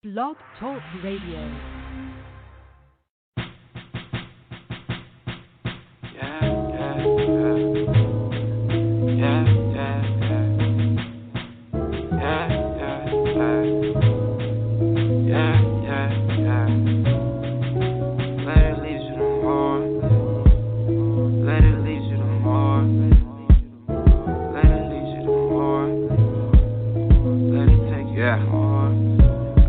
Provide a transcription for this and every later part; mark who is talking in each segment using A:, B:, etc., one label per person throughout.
A: Blog Talk Radio.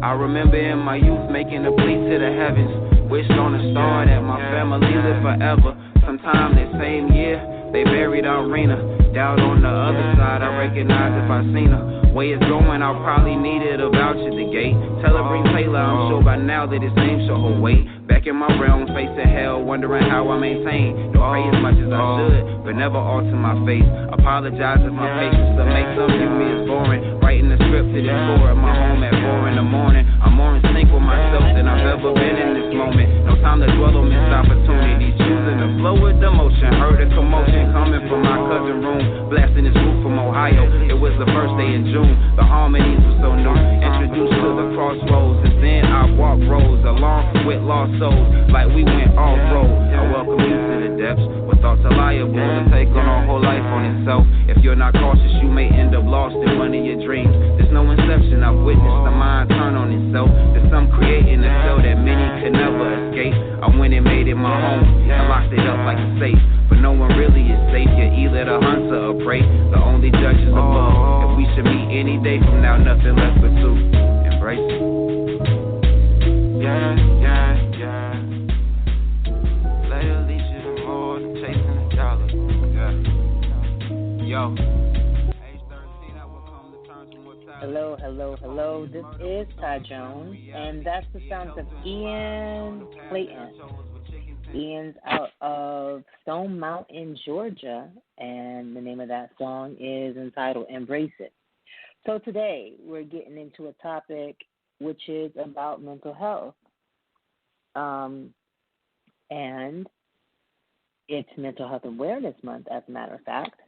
B: I remember in my youth making a plea to the heavens, wished on a star that my family live forever. Sometime that same year, they buried Irina. Doubt on the other side, I recognize if I seen her. Way it's going, I'll probably need it a voucher to gate. Tell her bring Taylor, I'm sure by now that his name show her weight. Back in my realm, facing hell, wondering how I maintain. Don't pray as much as I should, but never alter my faith. Apologize if my patience to make some view me as boring. Writing the script to this score at my home at 4 in the morning. I'm more in sync with myself than I've ever been in this moment. No time to dwell on missed opportunities. Choosing to flow with emotion. Heard a commotion coming from my cousin room, blasting his roof from Ohio. It was the first day in June. The harmonies were so new. Introduced to the crossroads, and then I walked roads along with lost souls, like we went off-road. I welcome you to the depths, with thoughts are liable to take on a whole life on itself. If you're not cautious, you may end up lost in one of your dreams. There's no inception, I've witnessed the mind turn on itself. There's some creating a cell that many could never escape. I went and made it my home, and locked it up like a safe. But no one really is safe, you're either the hunter or prey. The only judge is above. If we should meet any day from now, nothing left but to embrace it. Yeah. Later leads you to more than chasing the dollar. Yeah. Yo.
C: Hello. This is Ty Jones, and that's the sounds of Ian Clayton. Ian's out of Stone Mountain, Georgia, and the name of that song is entitled Embrace It. So today we're getting into a topic which is about mental health. And it's Mental Health Awareness Month, as a matter of fact.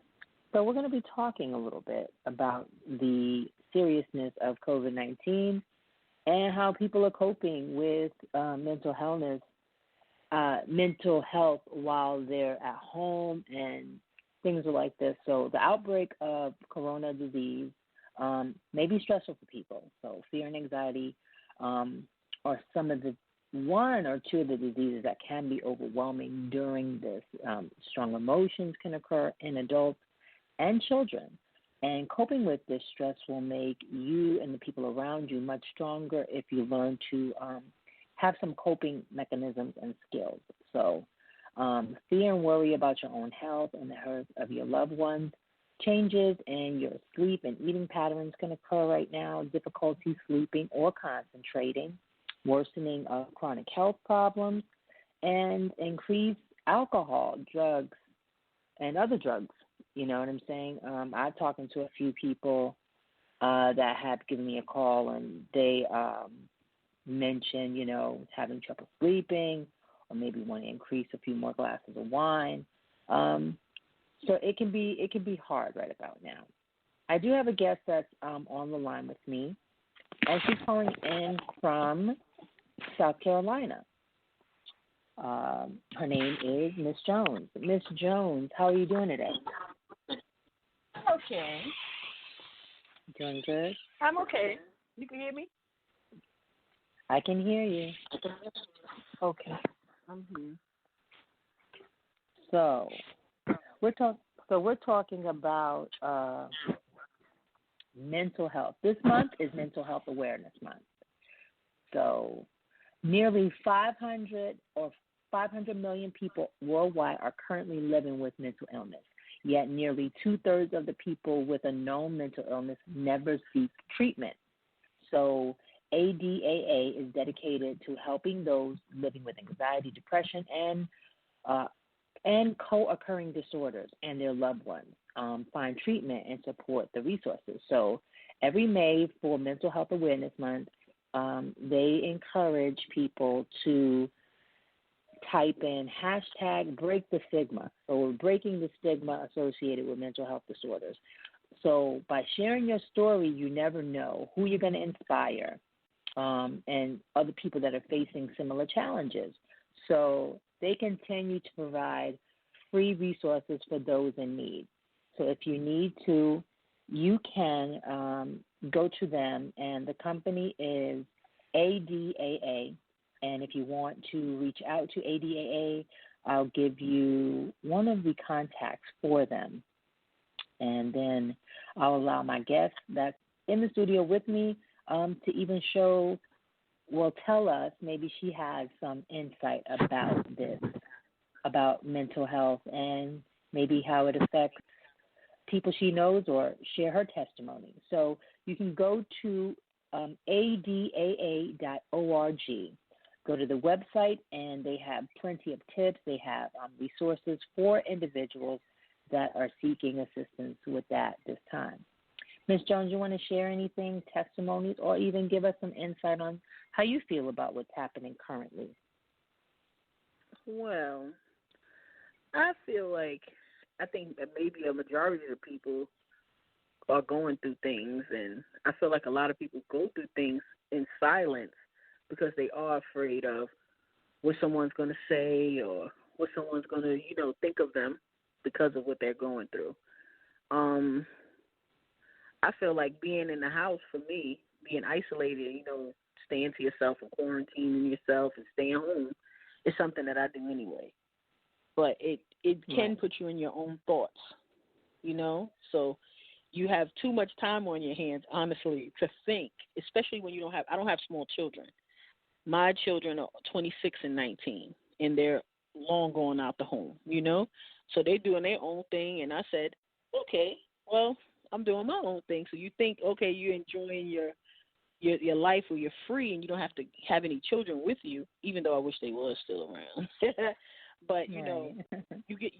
C: So we're going to be talking a little bit about the seriousness of COVID-19 and how people are coping with mental health while they're at home and things like this. So the outbreak of corona disease may be stressful for people. So fear and anxiety are some of the one or two of the diseases that can be overwhelming during this. Strong emotions can occur in adults and children. And coping with this stress will make you and the people around you much stronger if you learn to have some coping mechanisms and skills. So fear and worry about your own health and the health of your loved ones. Changes in your sleep and eating patterns can occur right now. Difficulty sleeping or concentrating. Worsening of chronic health problems. And increased alcohol, drugs, and other drugs. You know what I'm saying? I've talked to a few people that have given me a call, and they mentioned, having trouble sleeping, or maybe want to increase a few more glasses of wine. So it can be hard right about now. I do have a guest that's on the line with me, and she's calling in from South Carolina. Her name is Miss Jones. Miss Jones, how are you doing today?
D: Okay.
C: Doing good?
D: I'm okay. You can hear me?
C: I can hear you.
D: Okay. I'm here.
C: So we're talking about mental health. This month is Mental Health Awareness Month. So nearly 500 million people worldwide are currently living with mental illness. Yet nearly 2/3 of the people with a known mental illness never seek treatment. So ADAA is dedicated to helping those living with anxiety, depression, and co-occurring disorders and their loved ones find treatment and support the resources. So every May for Mental Health Awareness Month, they encourage people to type in hashtag break the stigma. So we're breaking the stigma associated with mental health disorders. So by sharing your story, you never know who you're going to inspire and other people that are facing similar challenges. So they continue to provide free resources for those in need. So if you need to, you can go to them, and the company is ADAA. And if you want to reach out to ADAA, I'll give you one of the contacts for them. And then I'll allow my guest that's in the studio with me to even tell us, maybe she has some insight about this, about mental health, and maybe how it affects people she knows, or share her testimony. So you can go to adaa.org. Go to the website, and they have plenty of tips. They have resources for individuals that are seeking assistance with that this time. Ms. Jones, you want to share anything, testimonies, or even give us some insight on how you feel about what's happening currently?
D: Well, I feel like I think that maybe a majority of the people are going through things, and I feel like a lot of people go through things in silence because they are afraid of what someone's going to say or what someone's going to, think of them because of what they're going through. I feel like being in the house, for me, being isolated, staying to yourself and quarantining yourself and staying home is something that I do anyway. But it can put you in your own thoughts, So you have too much time on your hands, honestly, to think, especially when I don't have small children. My children are 26 and 19, and they're long gone out the home, So they're doing their own thing, and I said, okay, well, I'm doing my own thing. So you think, okay, you're enjoying your life, or you're free, and you don't have to have any children with you, even though I wish they were still around. But, you get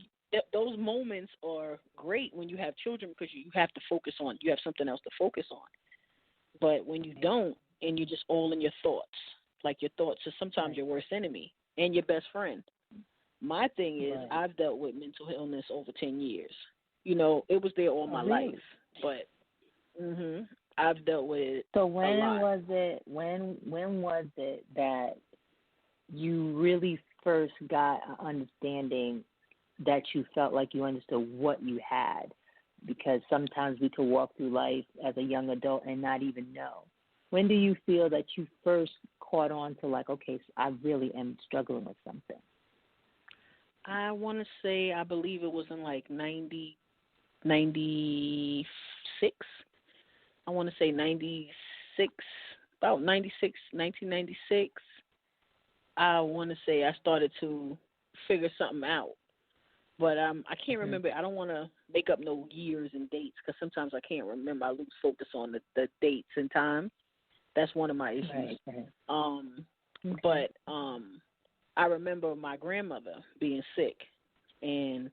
D: those moments are great when you have children because you have to focus on, you have something else to focus on. But when you don't, and you're just all in your thoughts, like your thoughts are sometimes your worst enemy and your best friend. My thing is I've dealt with mental illness over 10 years. It was there all my life, but I've dealt with it.
C: So when was it that you really first got an understanding that you felt like you understood what you had? Because sometimes we could walk through life as a young adult and not even know. When do you feel that you first caught on to okay, so I really am struggling with something?
D: I want to say, I believe it was in 96. I want to say 96, about 96, 1996. I want to say I started to figure something out. But I can't remember. I don't want to make up no years and dates because sometimes I can't remember. I lose focus on the dates and time. That's one of my issues. But I remember my grandmother being sick, and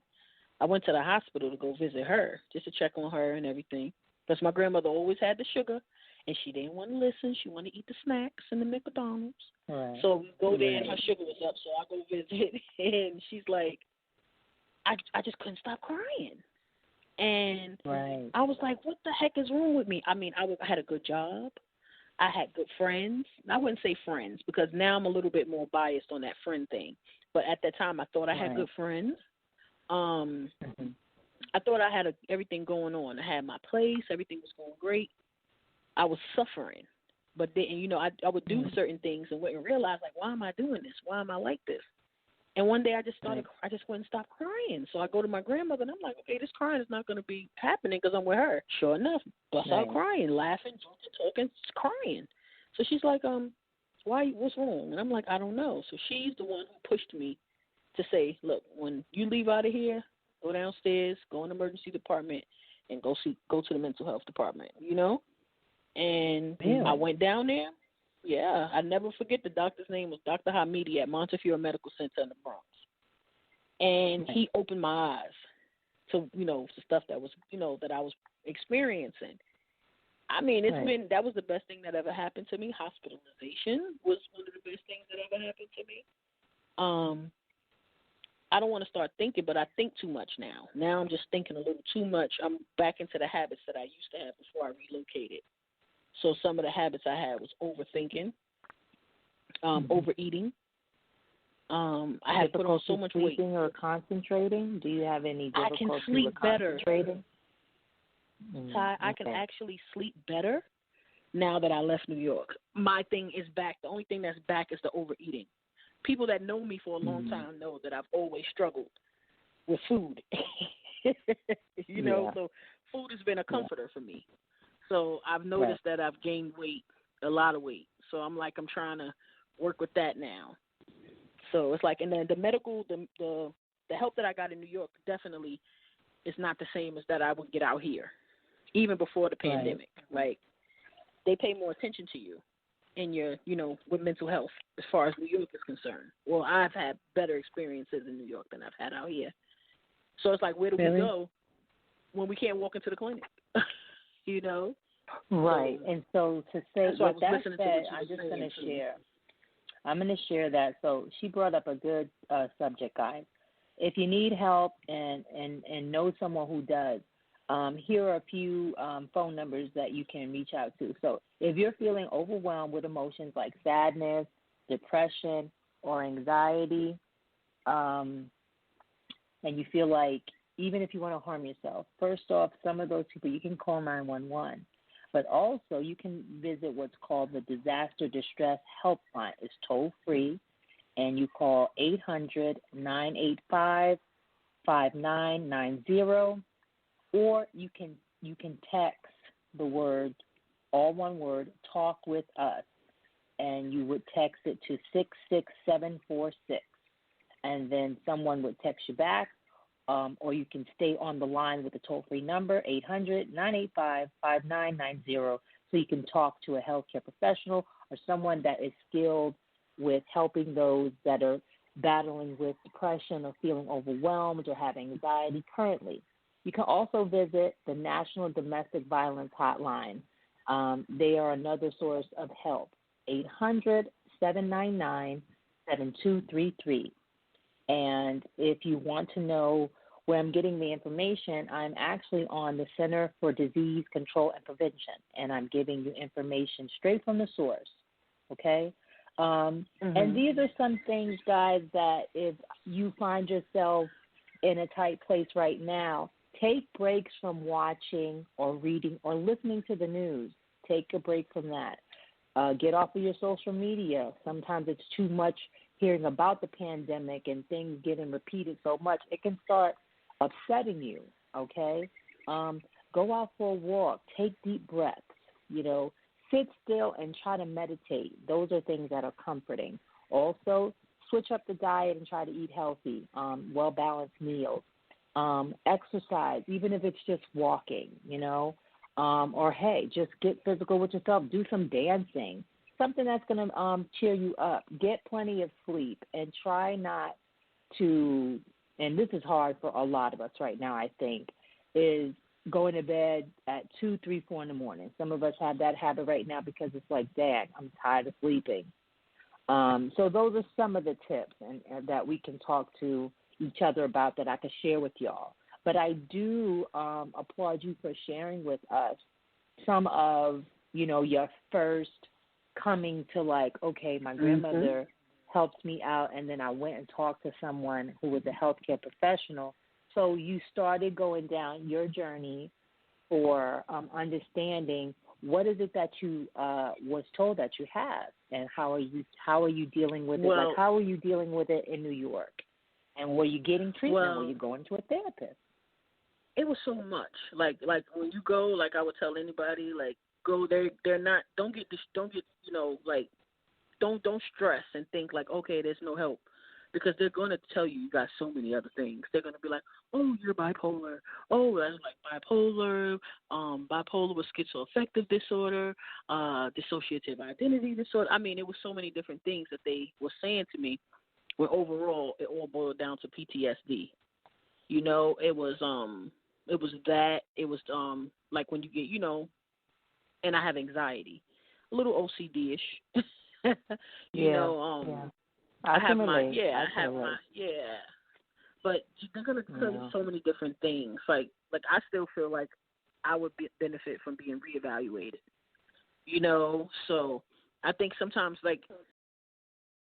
D: I went to the hospital to go visit her just to check on her and everything. Because my grandmother always had the sugar, and she didn't want to listen. She wanted to eat the snacks and the McDonald's. So we go there, and her sugar was up, so I go visit, and she's like, I just couldn't stop crying. And I was like, what the heck is wrong with me? I mean, I had a good job. I had good friends. I wouldn't say friends because now I'm a little bit more biased on that friend thing. But at that time, I thought I had good friends. I thought I had everything going on. I had my place. Everything was going great. I was suffering. But then, I would do certain things and wouldn't realize, why am I doing this? Why am I like this? And one day I just wouldn't stop crying. So I go to my grandmother, and I'm like, okay, this crying is not going to be happening because I'm with her. Sure enough, bust out crying, laughing, joking, talking, crying. So she's like, what's wrong? And I'm like, I don't know. So she's the one who pushed me to say, look, when you leave out of here, go downstairs, go in the emergency department, and go to the mental health department, And I went down there. Yeah, I never forget the doctor's name was Dr. Hamidi at Montefiore Medical Center in the Bronx. And he opened my eyes to, to stuff that was, that I was experiencing. I mean, that was the best thing that ever happened to me. Hospitalization was one of the best things that ever happened to me. I don't want to start thinking, but I think too much now. Now I'm just thinking a little too much. I'm back into the habits that I used to have before I relocated. So some of the habits I had was overthinking, overeating. I had put on so much weight.
C: Sleeping or concentrating? Do you have any difficulty
D: I can sleep
C: with
D: better.
C: concentrating?
D: Ty, I can actually sleep better now that I left New York. My thing is back. The only thing that's back is the overeating. People that know me for a long time know that I've always struggled with food. You know, so food has been a comforter for me. So I've noticed that I've gained weight, a lot of weight. So I'm trying to work with that now. So it's like, and then the medical, the help that I got in New York definitely is not the same as that I would get out here, even before the pandemic. Like, they pay more attention to you in your, with mental health as far as New York is concerned. Well, I've had better experiences in New York than I've had out here. So it's like, where do we go when we can't walk into the clinic?
C: Right.
D: So,
C: and so to say, with that said, I'm just going to share. I'm going to share that. So she brought up a good subject, guys. If you need help and know someone who does, here are a few phone numbers that you can reach out to. So if you're feeling overwhelmed with emotions like sadness, depression, or anxiety, and you feel like even if you want to harm yourself, first off, some of those people, you can call 911. But also you can visit what's called the Disaster Distress Helpline. It's toll-free, and you call 800-985-5990, or you can text the word, all one word, talk with us, and you would text it to 66746, and then someone would text you back, or you can stay on the line with the toll-free number, 800-985-5990, so you can talk to a healthcare professional or someone that is skilled with helping those that are battling with depression or feeling overwhelmed or have anxiety currently. You can also visit the National Domestic Violence Hotline. They are another source of help, 800-799-7233. And if you want to know where I'm getting the information, I'm actually on the Center for Disease Control and Prevention, and I'm giving you information straight from the source, okay? And these are some things, guys, that if you find yourself in a tight place right now, take breaks from watching or reading or listening to the news. Take a break from that. Get off of your social media. Sometimes it's too much hearing about the pandemic and things getting repeated so much. It can start upsetting you, okay? Go out for a walk. Take deep breaths, Sit still and try to meditate. Those are things that are comforting. Also, switch up the diet and try to eat healthy, well-balanced meals. Exercise, even if it's just walking, or, hey, just get physical with yourself. Do some dancing, something that's going to cheer you up. Get plenty of sleep and try not to, and this is hard for a lot of us right now, I think, is going to bed at 2, 3, 4 in the morning. Some of us have that habit right now because it's like, dang, I'm tired of sleeping. So those are some of the tips and that we can talk to each other about that I can share with y'all. But I do applaud you for sharing with us some of, your first coming to like, okay, my grandmother helped me out, and then I went and talked to someone who was a healthcare professional. So you started going down your journey for understanding what is it that you was told that you have, and how are you dealing with it? Like, how are you dealing with it in New York? And were you getting treatment? Were you going to a therapist?
D: It was so much. Like when you go, like I would tell anybody, like go there. They're not. Don't get don't stress and think like, okay, there's no help, because they're going to tell you got so many other things. They're going to be like, oh, you're bipolar. Oh, that's like bipolar, bipolar with schizoaffective disorder, dissociative identity disorder. I mean, it was so many different things that they were saying to me, where overall it all boiled down to PTSD. It was that. It was like when you get, and I have anxiety, a little OCD-ish. I have my. But they're gonna tell you so many different things. Like I still feel like I would benefit from being reevaluated. you know. So I think sometimes, like,